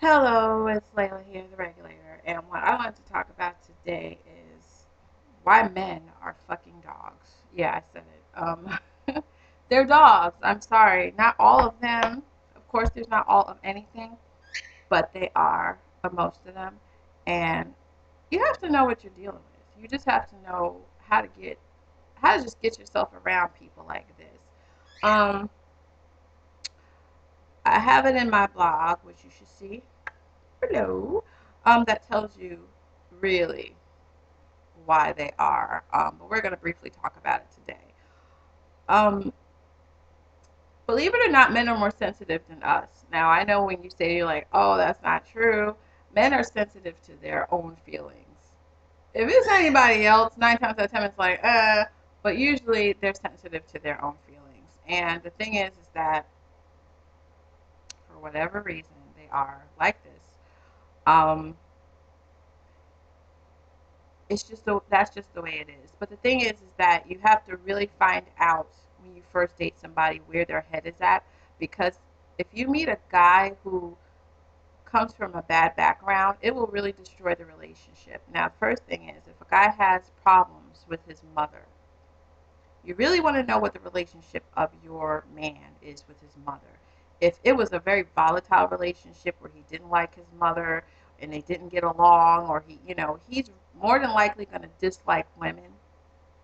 Hello, it's Layla here, the regulator, and what I wanted to talk about today is why men are fucking dogs. Yeah, I said it. They're dogs. I'm sorry. Not all of them. Of course, there's not all of anything, but they are, most of them. And you have to know what you're dealing with. You just have to know how to just get yourself around people like this. Um, I have it in my blog, which you should see below, that tells you really why they are. But we're going to briefly talk about it today. Um, Believe it or not, men are more sensitive than us. Now, I know when you say you're like, oh, that's not true. Men are sensitive to their own feelings. If it's anybody else, 9 times out of 10, it's like, but usually they're sensitive to their own feelings. And the thing is that for whatever reason, they are like this. That's just the way it is. But the thing is that you have to really find out when you first date somebody where their head is at, because if you meet a guy who comes from a bad background, it will really destroy the relationship. Now, first thing is, if a guy has problems with his mother, you really want to know what the relationship of your man is with his mother. If it was a very volatile relationship where he didn't like his mother and they didn't get along, or he's more than likely going to dislike women,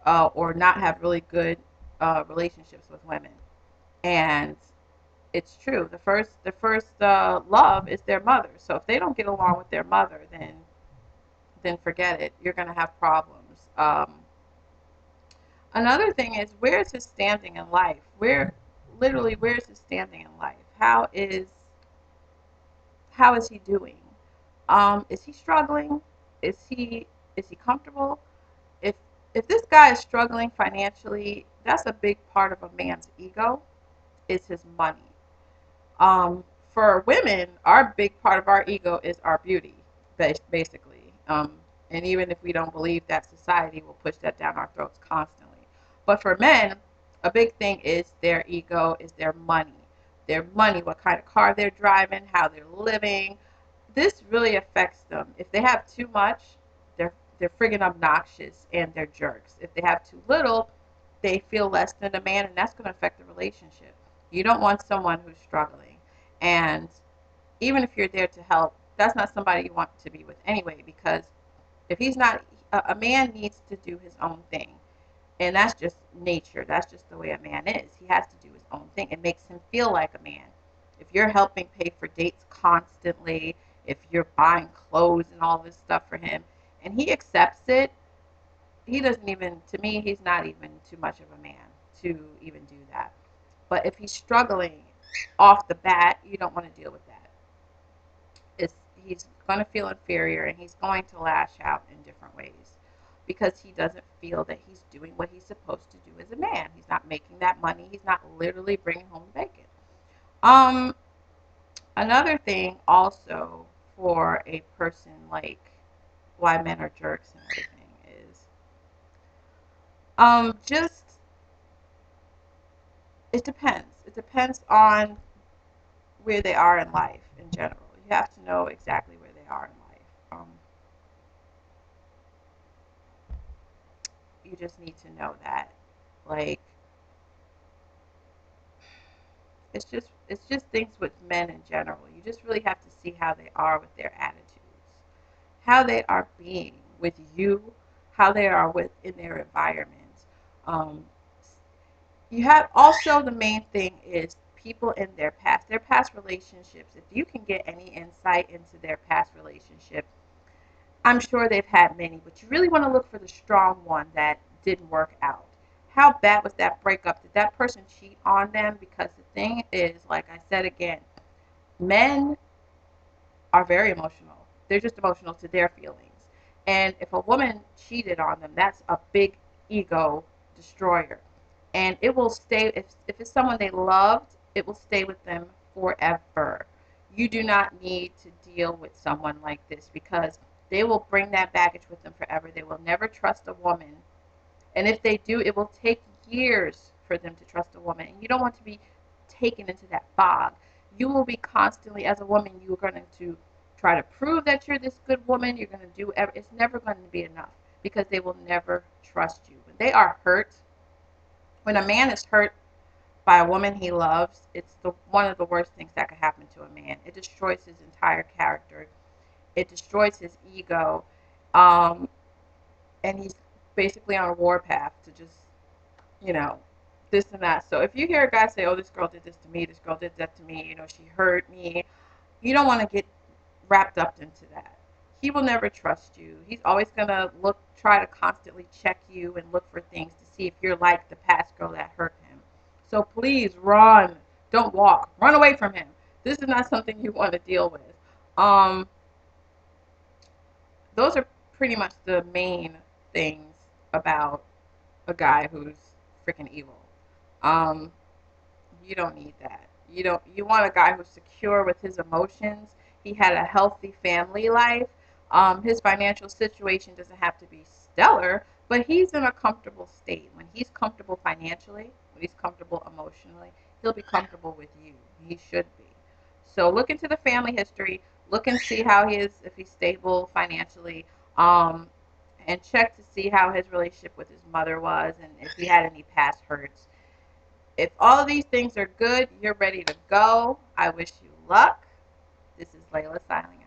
or not have really good relationships with women. And it's true. The first love is their mother. So if they don't get along with their mother, then forget it. You're going to have problems. Another thing is, where is his standing in life? Where is his standing in life? How is he doing? Is he struggling? Is he comfortable? If if this guy is struggling financially, that's a big part of a man's ego, is his money. For women, our big part of our ego is our beauty, basically. And even if we don't believe that, society will push that down our throats constantly. But for men, a big thing is their ego, is their money. Their money, what kind of car they're driving, how they're living. This really affects them. If they have too much, they're friggin' obnoxious and they're jerks. If they have too little, they feel less than a man, and that's going to affect the relationship. You don't want someone who's struggling. And even if you're there to help, that's not somebody you want to be with anyway, because if he's not, a man needs to do his own thing. And that's just nature. That's just the way a man is. He has to do his own thing. It makes him feel like a man. If you're helping pay for dates constantly, if you're buying clothes and all this stuff for him, and he accepts it, he doesn't even, to me, he's not even too much of a man to even do that. But if he's struggling off the bat, you don't want to deal with that. He's going to feel inferior, and he's going to lash out in different ways because he doesn't feel that he's doing what he's supposed to do as a man. He's not making that money. He's not literally bringing home bacon. Um, Another thing also for a person, like why men are jerks and everything, is just it depends. It depends on where they are in life in general. You have to know exactly where they are in life. You just need to know that. Like, it's just things with men in general. You just really have to see how they are with their attitudes, how they are being with you, how they are in their environment. Um, you have also, the main thing is people in their past relationships. If you can get any insight into their past relationship, I'm sure they've had many, but you really want to look for the strong one that didn't work out. How bad was that breakup? Did that person cheat on them? Because the thing is, like I said again, men are very emotional. They're just emotional to their feelings. And if a woman cheated on them, that's a big ego destroyer. And it will stay, if it's someone they loved, it will stay with them forever. You do not need to deal with someone like this, because they will bring that baggage with them forever. They will never trust a woman. And if they do, it will take years for them to trust a woman. And you don't want to be taken into that fog. You will be constantly, as a woman, you're going to try to prove that you're this good woman. You're going to do it's never going to be enough because they will never trust you. When they are hurt, when a man is hurt by a woman he loves, it's one of the worst things that could happen to a man. It destroys his entire character. It destroys his ego. Um, and he's basically on a war path to just, you know, this and that. So if you hear a guy say, "Oh, this girl did this to me, this girl did that to me, she hurt me," you don't want to get wrapped up into that. He will never trust you. He's always gonna try to constantly check you and look for things to see if you're like the past girl that hurt him. So please run. Don't walk. Run away from him. This is not something you want to deal with. Um, those are pretty much the main things about a guy who's freaking evil. Um, you don't need that. You want a guy who's secure with his emotions. He had a healthy family life. His financial situation doesn't have to be stellar, but he's in a comfortable state. When he's comfortable financially, when he's comfortable emotionally, he'll be comfortable with you. He should be. So look into the family history. Look and see how he is, if he's stable financially, um, and check to see how his relationship with his mother was, and if he had any past hurts. If all of these things are good, you're ready to go. I wish you luck. This is Layla signing